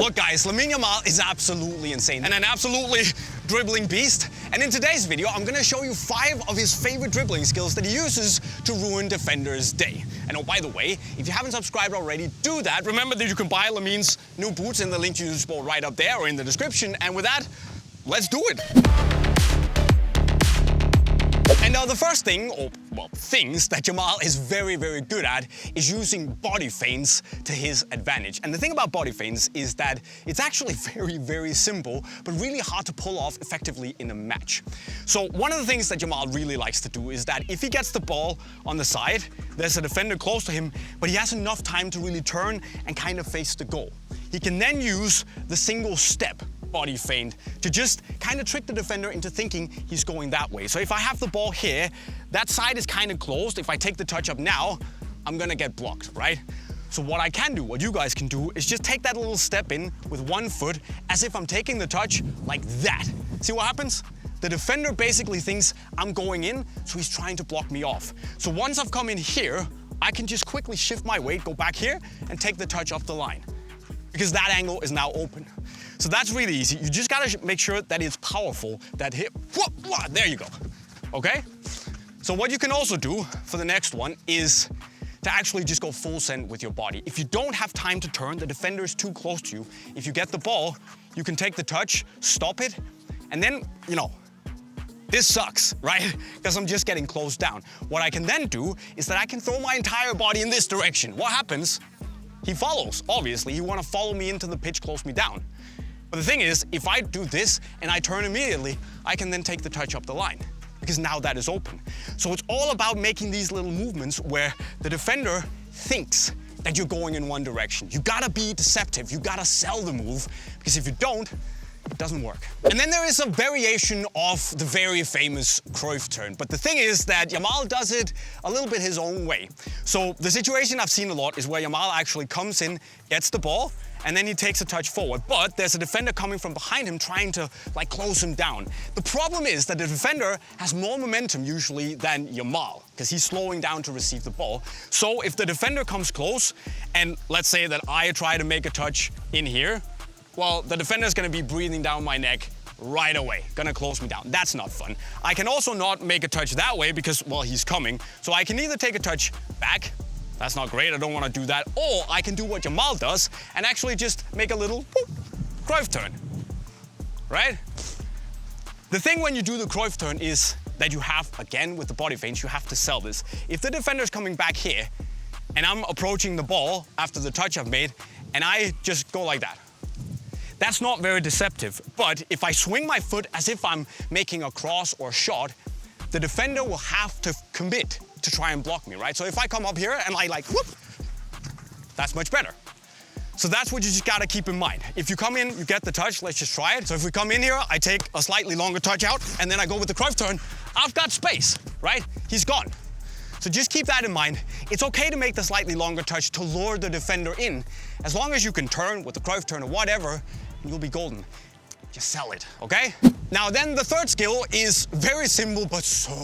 Look guys, Lamine Yamal is absolutely insane and an absolutely dribbling beast. And in today's video, I'm gonna show you 5 of his favorite dribbling skills that he uses to ruin defenders' day. And oh, by the way, if you haven't subscribed already, do that. Remember that you can buy Lamine's new boots in the link to Unisport right up there or in the description. And with that, let's do it. And now the first thing, or well, things that Yamal is very, very good at is using body feints to his advantage. And the thing about body feints is that it's actually very, very simple, but really hard to pull off effectively in a match. So one of the things that Yamal really likes to do is that if he gets the ball on the side, there's a defender close to him, but he has enough time to really turn and kind of face the goal. He can then use the single step body feint to just kind of trick the defender into thinking he's going that way. So if I have the ball here, that side is kind of closed. If I take the touch up now, I'm gonna get blocked, right? So what I can do, what you guys can do, is just take that little step in with one foot as if I'm taking the touch like that. See what happens? The defender basically thinks I'm going in, so he's trying to block me off. So once I've come in here, I can just quickly shift my weight, go back here, and take the touch off the line, because that angle is now open. So that's really easy. You just gotta make sure that it's powerful, that hit, there you go, okay? So what you can also do for the next one is to actually just go full send with your body. If you don't have time to turn, the defender is too close to you, if you get the ball, you can take the touch, stop it, and then, you know, this sucks, right? Because I'm just getting closed down. What I can then do is that I can throw my entire body in this direction. What happens? He follows, obviously. He wanna follow me into the pitch, close me down. But the thing is, if I do this and I turn immediately, I can then take the touch up the line, because now that is open. So it's all about making these little movements where the defender thinks that you're going in one direction. You gotta be deceptive, you gotta sell the move, because if you don't, it doesn't work. And then there is a variation of the very famous Cruyff turn. But the thing is that Yamal does it a little bit his own way. So the situation I've seen a lot is where Yamal actually comes in, gets the ball, and then he takes a touch forward. But there's a defender coming from behind him trying to like close him down. The problem is that the defender has more momentum usually than Yamal, because he's slowing down to receive the ball. So if the defender comes close, and let's say that I try to make a touch in here, well, the defender's gonna be breathing down my neck right away, gonna close me down. That's not fun. I can also not make a touch that way because, well, he's coming. So I can either take a touch back, that's not great, I don't wanna do that, or I can do what Yamal does and actually just make a little whoop, Cruyff turn, right? The thing when you do the Cruyff turn is that you have, again, with the body feints, you have to sell this. If the defender's coming back here and I'm approaching the ball after the touch I've made and I just go like that, that's not very deceptive, but if I swing my foot as if I'm making a cross or a shot, the defender will have to commit to try and block me, right? So if I come up here and I like, whoop, that's much better. So that's what you just gotta keep in mind. If you come in, you get the touch, let's just try it. So if we come in here, I take a slightly longer touch out, and then I go with the Cruyff turn, I've got space, right? He's gone. So just keep that in mind. It's okay to make the slightly longer touch to lure the defender in. As long as you can turn with the Cruyff turn or whatever, you'll be golden. Just sell it, okay? Now then, the third skill is very simple, but so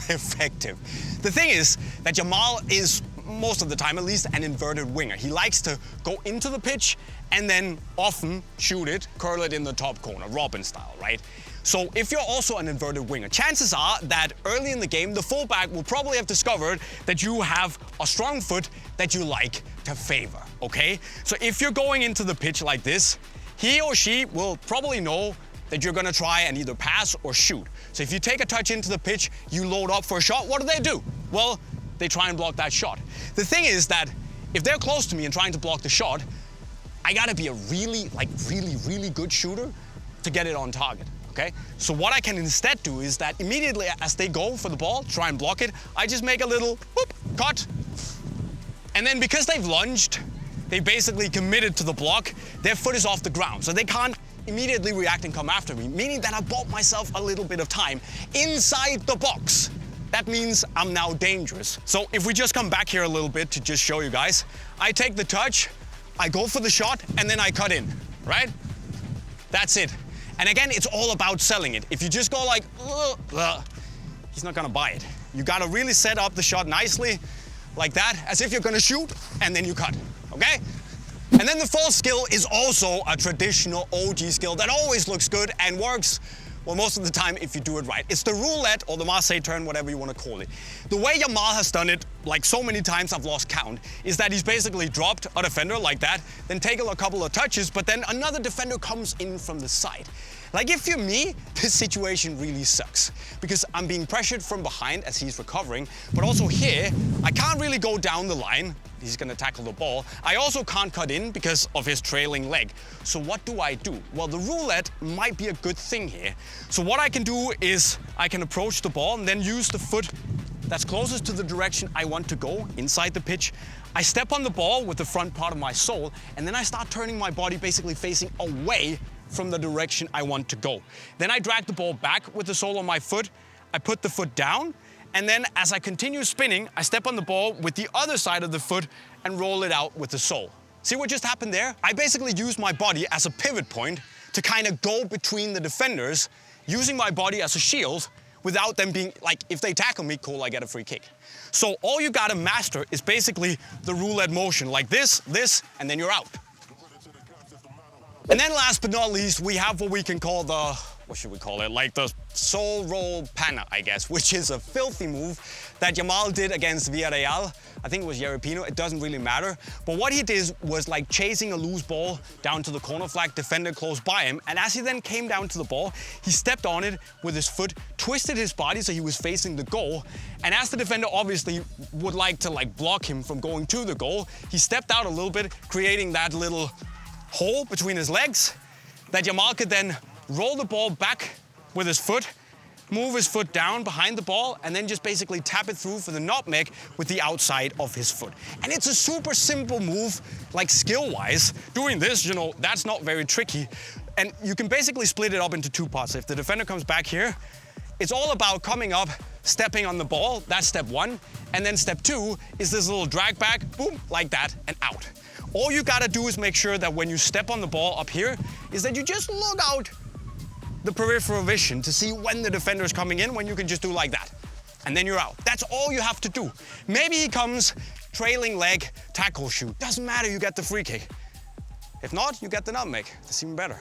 effective. The thing is that Yamal is, most of the time at least, an inverted winger. He likes to go into the pitch and then often shoot it, curl it in the top corner, Robin style, right? So if you're also an inverted winger, chances are that early in the game, the fullback will probably have discovered that you have a strong foot that you like to favor, okay? So if you're going into the pitch like this, he or she will probably know that you're gonna try and either pass or shoot. So if you take a touch into the pitch, you load up for a shot, what do? Well, they try and block that shot. The thing is that if they're close to me and trying to block the shot, I gotta be a really good shooter to get it on target, okay? So what I can instead do is that immediately as they go for the ball, try and block it, I just make a little whoop, cut. And then because they've lunged, they basically committed to the block, their foot is off the ground, so they can't immediately react and come after me, meaning that I bought myself a little bit of time inside the box. That means I'm now dangerous. So if we just come back here a little bit to just show you guys, I take the touch, I go for the shot, and then I cut in, right? That's it. And again, it's all about selling it. If you just go like, he's not gonna buy it. You gotta really set up the shot nicely, like that, as if you're gonna shoot, and then you cut, okay? And then the fourth skill is also a traditional OG skill that always looks good and works, well, most of the time if you do it right. It's the roulette or the Marseille turn, whatever you want to call it. The way Yamal has done it, like so many times I've lost count, is that he's basically dropped a defender like that, then taken a couple of touches, but then another defender comes in from the side. Like if you're me, this situation really sucks because I'm being pressured from behind as he's recovering, but also here, I can't really go down the line. He's gonna tackle the ball. I also can't cut in because of his trailing leg. So what do? Well, the roulette might be a good thing here. So what I can do is I can approach the ball and then use the foot that's closest to the direction I want to go inside the pitch. I step on the ball with the front part of my sole, and then I start turning my body basically facing away from the direction I want to go. Then I drag the ball back with the sole on my foot. I put the foot down, and then as I continue spinning, I step on the ball with the other side of the foot and roll it out with the sole. See what just happened there? I basically use my body as a pivot point to kind of go between the defenders, using my body as a shield without them being, like, if they tackle me, cool, I get a free kick. So all you gotta master is basically the roulette motion, like this, and then you're out. And then last but not least, we have what we can call the, what should we call it? Like the sole roll panna, I guess, which is a filthy move that Yamal did against Villarreal. I think it was Yerepino, it doesn't really matter. But what he did was like chasing a loose ball down to the corner flag, defender close by him. And as he then came down to the ball, he stepped on it with his foot, twisted his body so he was facing the goal. And as the defender obviously would like to block him from going to the goal, he stepped out a little bit, creating that little hole between his legs that Yamal could then roll the ball back with his foot, move his foot down behind the ball, and then just basically tap it through for the nutmeg with the outside of his foot. And it's a super simple move, like skill-wise. Doing this, you know, that's not very tricky. And you can basically split it up into two parts. If the defender comes back here, it's all about coming up, stepping on the ball, that's step one. And then step two is this little drag back, boom, like that, and out. All you gotta do is make sure that when you step on the ball up here, is that you just look out the peripheral vision to see when the defender is coming in, when you can just do like that. And then you're out. That's all you have to do. Maybe he comes, trailing leg, tackle shoot. Doesn't matter, you get the free kick. If not, you get the nutmeg. That's even better.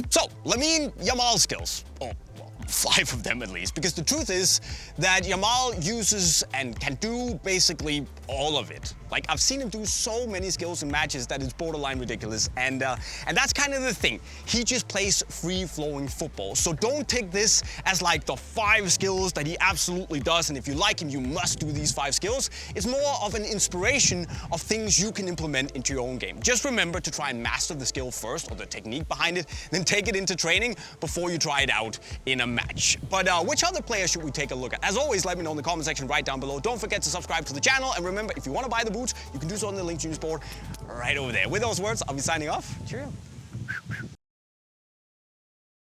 So, Lamine Yamal skills. Oh, well, 5 of them at least, because the truth is that Yamal uses and can do basically all of it. Like, I've seen him do so many skills in matches that it's borderline ridiculous, and that's kind of the thing. He just plays free-flowing football. So don't take this as like the 5 skills that he absolutely does, and if you like him, you must do these 5 skills. It's more of an inspiration of things you can implement into your own game. Just remember to try and master the skill first, or the technique behind it, then take it into training before you try it out in a match. But which other players should we take a look at? As always, let me know in the comment section right down below. Don't forget to subscribe to the channel, and remember, if you want to buy the boots, you can do so on the link to Unisport right over there. With those words, I'll be signing off. Cheerio.